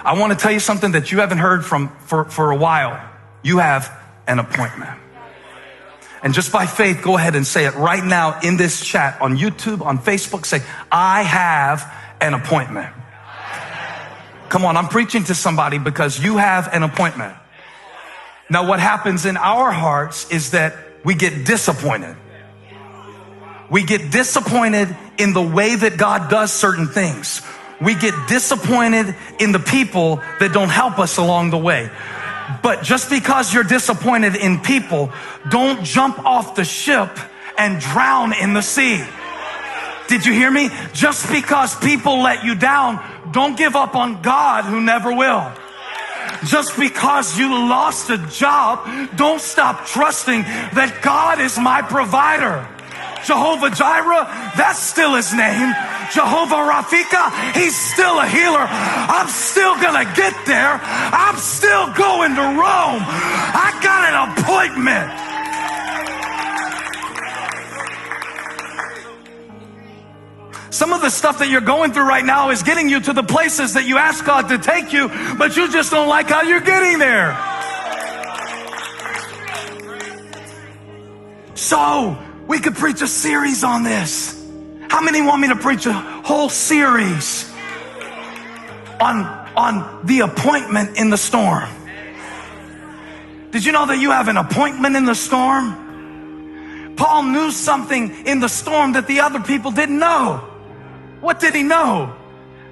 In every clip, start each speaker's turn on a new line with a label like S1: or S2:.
S1: I want to tell you something that you haven't heard for a while. You have an appointment. And just by faith, go ahead and say it right now in this chat, on YouTube, on Facebook. Say, I have an appointment. Come on, I'm preaching to somebody because you have an appointment. Now, what happens in our hearts is that we get disappointed. We get disappointed in the way that God does certain things. We get disappointed in the people that don't help us along the way. But just because you're disappointed in people, don't jump off the ship and drown in the sea. Did you hear me? Just because people let you down, don't give up on God who never will. Just because you lost a job, don't stop trusting that God is my provider. Jehovah Jireh, that's still his name. Jehovah Rafika, he's still a healer. I'm still gonna get there. I'm still going to Rome. I got an appointment. Some of the stuff that you're going through right now is getting you to the places that you ask God to take you, but you just don't like how you're getting there. So, we could preach a series on this. How many want me to preach a whole series on the appointment in the storm? Did you know that you have an appointment in the storm? Paul knew something in the storm that the other people didn't know. What did he know?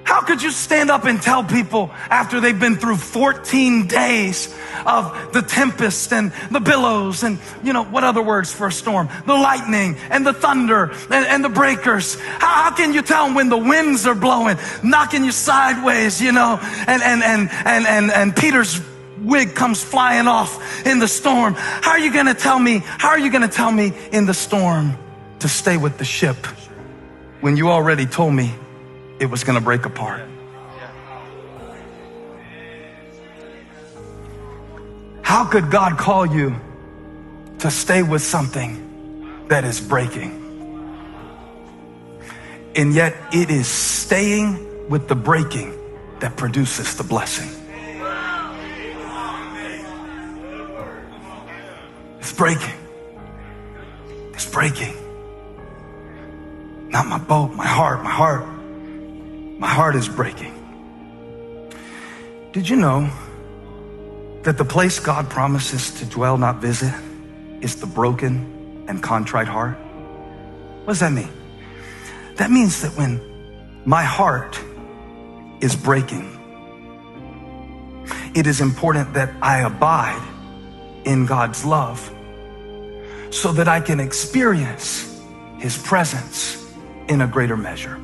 S1: How could you stand up and tell people after they've been through 14 days of the tempest and the billows and, what other words for a storm? The lightning and the thunder and the breakers. How can you tell them when the winds are blowing, knocking you sideways, and Peter's wig comes flying off in the storm? How are you going to tell me in the storm to stay with the ship when you already told me it was going to break apart? How could God call you to stay with something that is breaking? And yet it is staying with the breaking that produces the blessing. It's breaking. It's breaking. Not my boat, my heart. My heart is breaking. Did you know that the place God promises to dwell, not visit, is the broken and contrite heart? What does that mean? That means that when my heart is breaking, it is important that I abide in God's love so that I can experience his presence in a greater measure.